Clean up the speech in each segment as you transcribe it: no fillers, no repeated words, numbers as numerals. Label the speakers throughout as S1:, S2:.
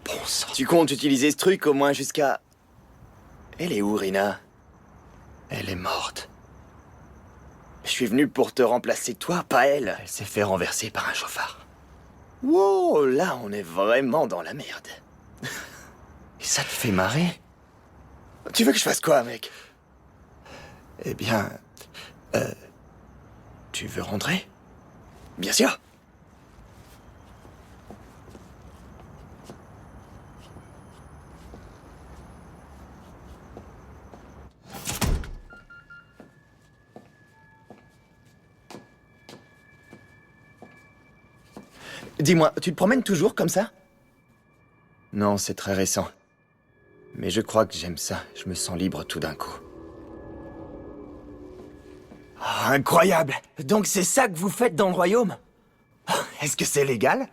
S1: Bon sang. Tu comptes utiliser ce truc au moins jusqu'à... Elle est où, Rina? Elle est morte. Je suis venu pour te remplacer, toi, pas elle. Elle s'est fait renverser par un chauffard. Wow, là, on est vraiment dans la merde. Et ça te fait marrer? Tu veux que je fasse quoi, mec? Eh bien... tu veux rentrer? Bien sûr. Dis-moi, tu te promènes toujours comme ça? Non, c'est très récent. Mais je crois que j'aime ça. Je me sens libre tout d'un coup. Ah, incroyable! Donc c'est ça que vous faites dans le royaume? Est-ce que c'est légal?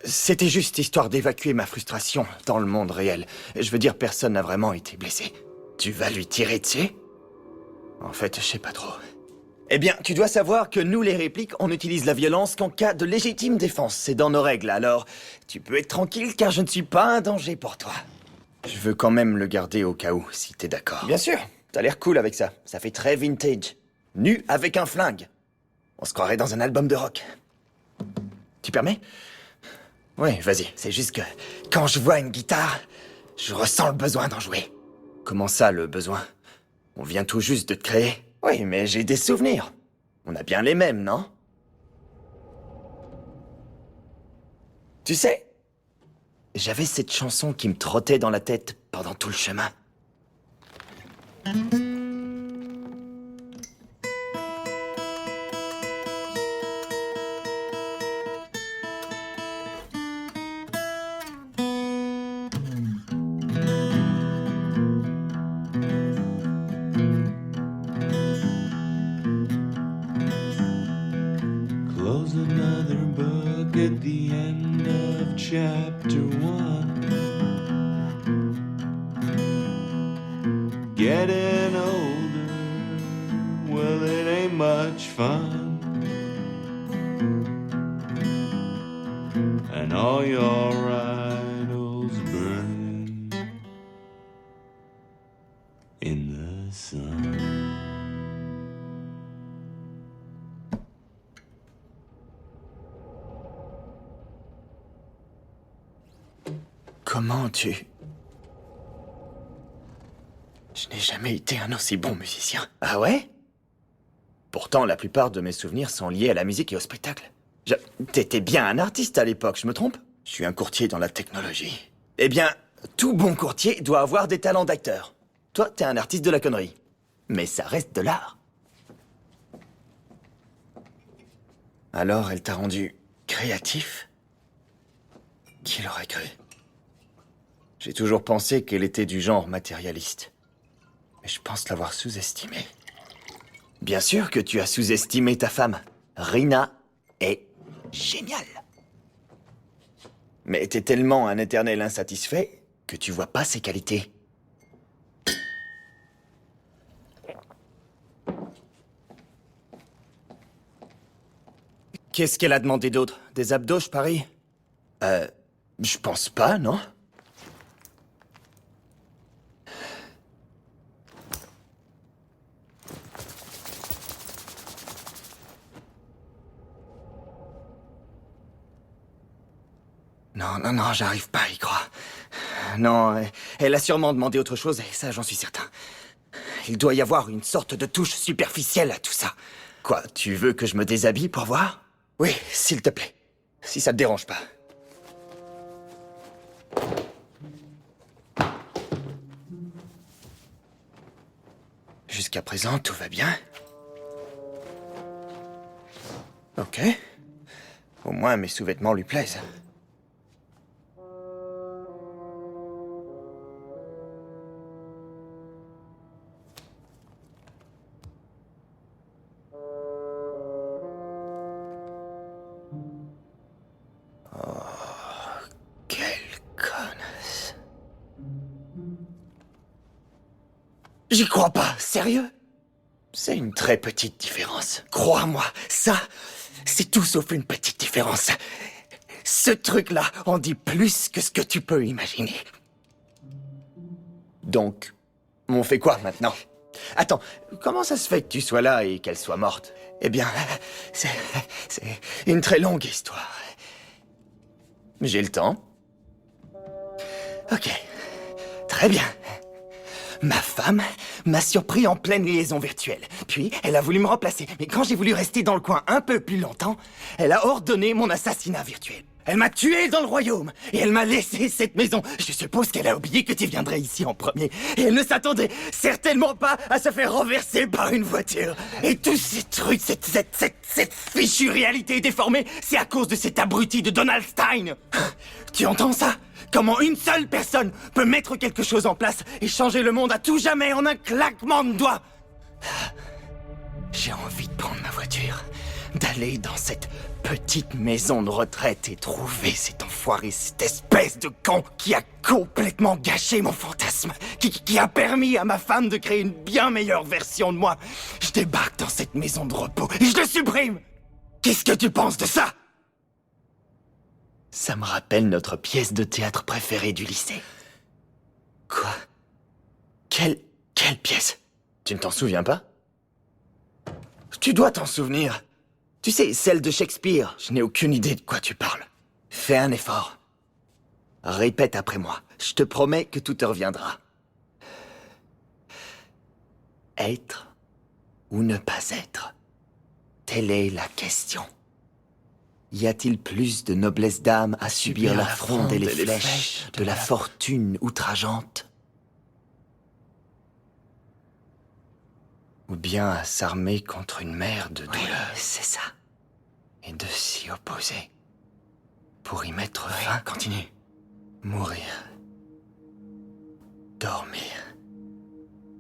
S1: C'était juste histoire d'évacuer ma frustration dans le monde réel. Je veux dire, personne n'a vraiment été blessé. Tu vas lui tirer dessus? En fait, je sais pas trop. Eh bien, tu dois savoir que nous, les répliques, on utilise la violence qu'en cas de légitime défense. C'est dans nos règles, alors tu peux être tranquille car je ne suis pas un danger pour toi. Je veux quand même le garder au cas où, si t'es d'accord. Bien sûr, t'as l'air cool avec ça. Ça fait très vintage. Nu avec un flingue. On se croirait dans un album de rock. Tu permets? Oui, vas-y. C'est juste que quand je vois une guitare, je ressens le besoin d'en jouer. Comment ça, le besoin? On vient tout juste de te créer. Oui, mais j'ai des souvenirs. On a bien les mêmes, non? Tu sais, j'avais cette chanson qui me trottait dans la tête pendant tout le chemin.
S2: Close another book at the end of chapter 1. Getting older, well, it ain't much fun. And all your idols burning in the sun.
S1: Comment tu... Je n'ai jamais été un aussi bon musicien. Ah ouais? Pourtant, la plupart de mes souvenirs sont liés à la musique et au spectacle. T'étais bien un artiste à l'époque, je me trompe? Je suis un courtier dans la technologie. Eh bien, tout bon courtier doit avoir des talents d'acteur. Toi, t'es un artiste de la connerie. Mais ça reste de l'art. Alors, elle t'a rendu créatif? Qui l'aurait cru? J'ai toujours pensé qu'elle était du genre matérialiste. Mais je pense l'avoir sous-estimée. Bien sûr que tu as sous-estimé ta femme. Rina est géniale. Mais t'es tellement un éternel insatisfait que tu vois pas ses qualités. Qu'est-ce qu'elle a demandé d'autre? Des abdos, je parie? Je pense pas, non? Non, j'arrive pas à y croire. Non, elle a sûrement demandé autre chose, et ça, j'en suis certain. Il doit y avoir une sorte de touche superficielle à tout ça. Quoi, tu veux que je me déshabille pour voir? Oui, s'il te plaît. Si ça te dérange pas. Jusqu'à présent, tout va bien. Ok. Au moins, mes sous-vêtements lui plaisent. Quelle connasse. J'y crois pas, sérieux? C'est une très petite différence. Crois-moi, ça, c'est tout sauf une petite différence. Ce truc-là en dit plus que ce que tu peux imaginer. Donc, on fait quoi maintenant? Attends, comment ça se fait que tu sois là et qu'elle soit morte? Eh bien, c'est une très longue histoire. J'ai le temps? Ok, très bien. Ma femme m'a surpris en pleine liaison virtuelle. Puis, elle a voulu me remplacer. Mais quand j'ai voulu rester dans le coin un peu plus longtemps, elle a ordonné mon assassinat virtuel. Elle m'a tué dans le royaume. Et elle m'a laissé cette maison. Je suppose qu'elle a oublié que tu viendrais ici en premier. Et elle ne s'attendait certainement pas à se faire renverser par une voiture. Et tous ces trucs, cette fichue réalité déformée, c'est à cause de cet abruti de Donald Stein. Tu entends ça? Comment une seule personne peut mettre quelque chose en place et changer le monde à tout jamais en un claquement de doigts? J'ai envie de prendre ma voiture, d'aller dans cette petite maison de retraite et trouver cet enfoiré, cette espèce de con qui a complètement gâché mon fantasme, qui a permis à ma femme de créer une bien meilleure version de moi. Je débarque dans cette maison de repos et je le supprime. Qu'est-ce que tu penses de ça? Ça me rappelle notre pièce de théâtre préférée du lycée. Quoi? Quelle pièce? Tu ne t'en souviens pas? Tu dois t'en souvenir. Tu sais, celle de Shakespeare. Je n'ai aucune idée de quoi tu parles. Fais un effort. Répète après moi. Je te promets que tout te reviendra. Être ou ne pas être? Telle est la question. Y a-t-il plus de noblesse d'âme à subir la fronde et les flèches de la fortune outrageante? Ou bien à s'armer contre une mer de douleur? Oui, c'est ça. Et de s'y opposer. Pour y mettre fin. Continue. Mourir. Dormir.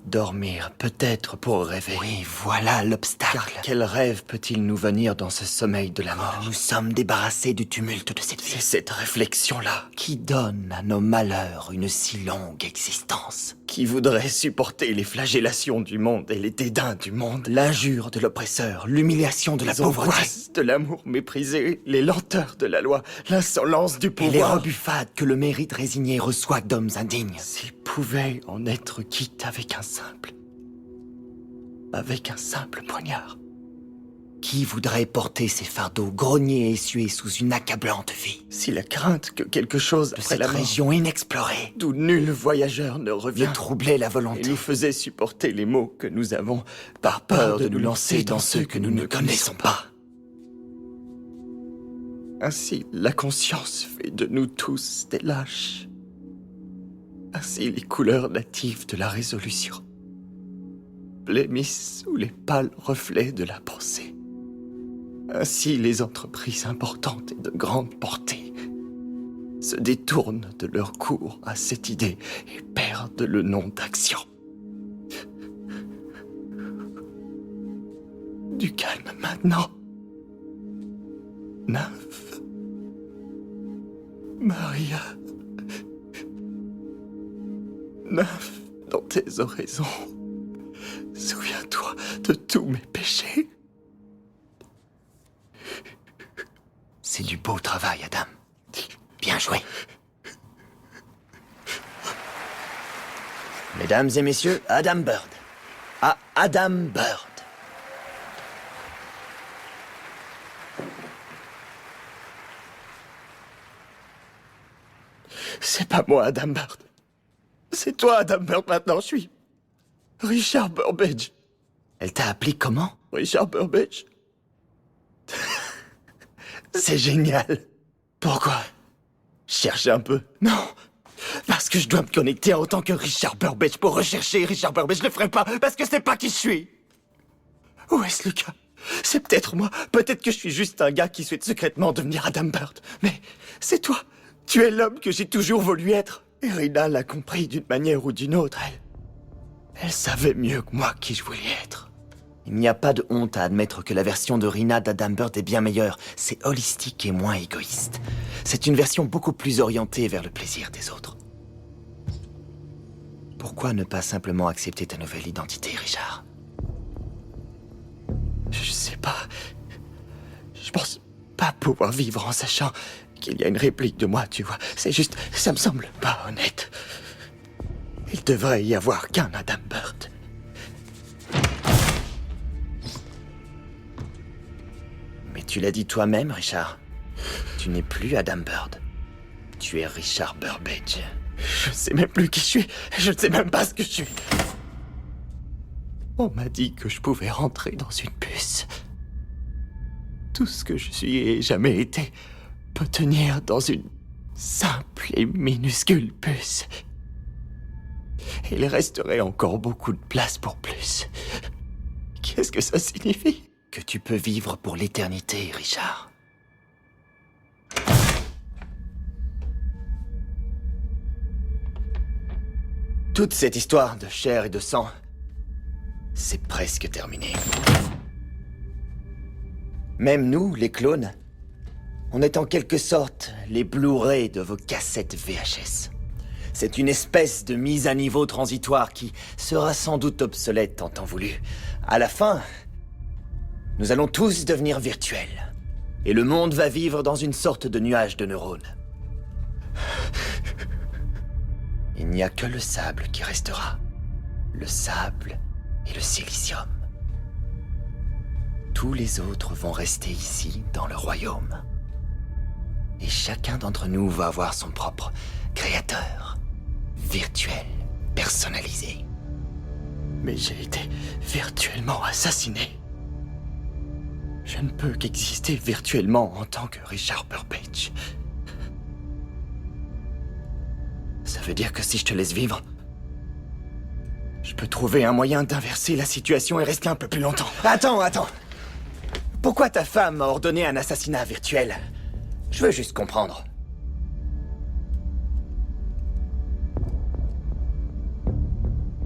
S1: Dormir, peut-être pour rêver. Oui, voilà l'obstacle. Car quel rêve peut-il nous venir dans ce sommeil de la mort? Nous sommes débarrassés du tumulte de cette vie. C'est cette réflexion-là qui donne à nos malheurs une si longue existence. Qui voudrait supporter les flagellations du monde et les dédains du monde, l'injure de l'oppresseur, l'humiliation de la pauvreté, de l'amour méprisé, les lenteurs de la loi, l'insolence du pouvoir, et les rebuffades que le mérite résigné reçoit d'hommes indignes. S'il pouvait en être quitte avec un simple poignard. Qui voudrait porter ces fardeaux, grogner et essuyer sous une accablante vie? Si la crainte que quelque chose de cette région inexplorée, d'où nul voyageur ne revient, troublait la volonté et nous faisait supporter les maux que nous avons, par peur de nous lancer dans ceux que nous ne connaissons pas. Ainsi, la conscience fait de nous tous des lâches. Ainsi, les couleurs natives de la résolution blêmissent sous les pâles reflets de la pensée. Ainsi, les entreprises importantes et de grande portée se détournent de leur cours à cette idée et perdent le nom d'action. Du calme maintenant. Nymphe. Maria. Nymphe, dans tes oraisons, souviens-toi de tous mes péchés. C'est du beau travail, Adam. Bien joué. Mesdames et messieurs, Adam Bird. Ah, Adam Bird. C'est pas moi, Adam Bird. C'est toi, Adam Bird, maintenant. Je suis Richard Burbage. Elle t'a appelé comment? Richard Burbage. C'est génial. Pourquoi? Cherche un peu. Non. Parce que je dois me connecter en tant que Richard Burbage pour rechercher Richard Burbage. Je le ferai pas parce que c'est pas qui je suis. Où est-ce Lucas? C'est peut-être moi. Peut-être que je suis juste un gars qui souhaite secrètement devenir Adam Bird. Mais c'est toi. Tu es l'homme que j'ai toujours voulu être. Et Rina l'a compris d'une manière ou d'une autre. Elle savait mieux que moi qui je voulais être. Il n'y a pas de honte à admettre que la version de Rina d'Adam Bird est bien meilleure. C'est holistique et moins égoïste. C'est une version beaucoup plus orientée vers le plaisir des autres. Pourquoi ne pas simplement accepter ta nouvelle identité, Richard? Je sais pas. Je pense pas pouvoir vivre en sachant qu'il y a une réplique de moi, tu vois. C'est juste, ça me semble pas honnête. Il devrait y avoir qu'un Adam Bird. Mais tu l'as dit toi-même, Richard. Tu n'es plus Adam Bird. Tu es Richard Burbage. Je sais même plus qui je suis. Je ne sais même pas ce que je suis. On m'a dit que je pouvais rentrer dans une puce. Tout ce que je suis et jamais été peut tenir dans une simple et minuscule puce. Il resterait encore beaucoup de place pour plus. Qu'est-ce que ça signifie? Que tu peux vivre pour l'éternité, Richard. Toute cette histoire de chair et de sang, c'est presque terminé. Même nous, les clones, on est en quelque sorte les Blu-ray de vos cassettes VHS. C'est une espèce de mise à niveau transitoire qui sera sans doute obsolète en temps voulu. À la fin, nous allons tous devenir virtuels. Et le monde va vivre dans une sorte de nuage de neurones. Il n'y a que le sable qui restera. Le sable et le silicium. Tous les autres vont rester ici, dans le royaume. Et chacun d'entre nous va avoir son propre créateur, virtuel, personnalisé. Mais j'ai été virtuellement assassiné. Je ne peux qu'exister virtuellement en tant que Richard Burbage. Ça veut dire que si je te laisse vivre, je peux trouver un moyen d'inverser la situation et rester un peu plus longtemps. Attends. Pourquoi ta femme m'a ordonné un assassinat virtuel? Je veux juste comprendre.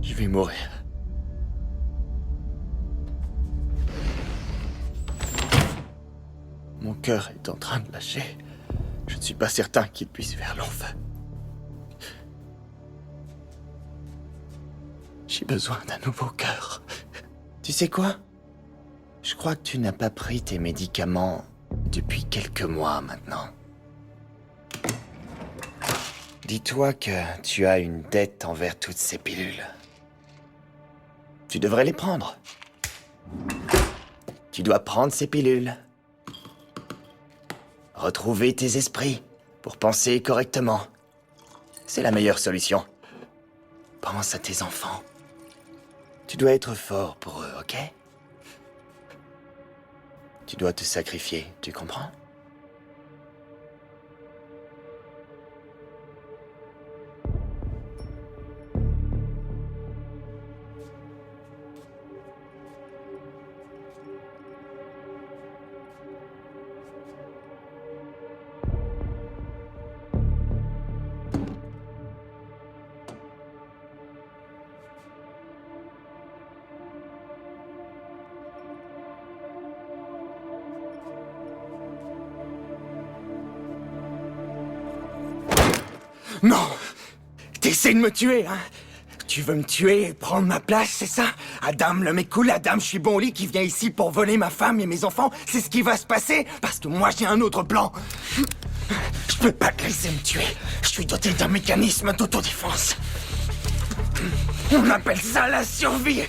S1: Je vais mourir. Mon cœur est en train de lâcher. Je ne suis pas certain qu'il puisse faire long feu. J'ai besoin d'un nouveau cœur. Tu sais quoi? Je crois que tu n'as pas pris tes médicaments depuis quelques mois maintenant. Dis-toi que tu as une dette envers toutes ces pilules. Tu devrais les prendre. Tu dois prendre ces pilules. Retrouver tes esprits pour penser correctement. C'est la meilleure solution. Pense à tes enfants. Tu dois être fort pour eux, ok? Tu dois te sacrifier, tu comprends? Non! T'essaies de me tuer, hein? Tu veux me tuer et prendre ma place, c'est ça? Adam, le mec cool, Adam, je suis bon au lit, qui vient ici pour voler ma femme et mes enfants, c'est ce qui va se passer? Parce que moi, j'ai un autre plan. Je peux pas te laisser me tuer. Je suis doté d'un mécanisme d'autodéfense. On appelle ça la survie.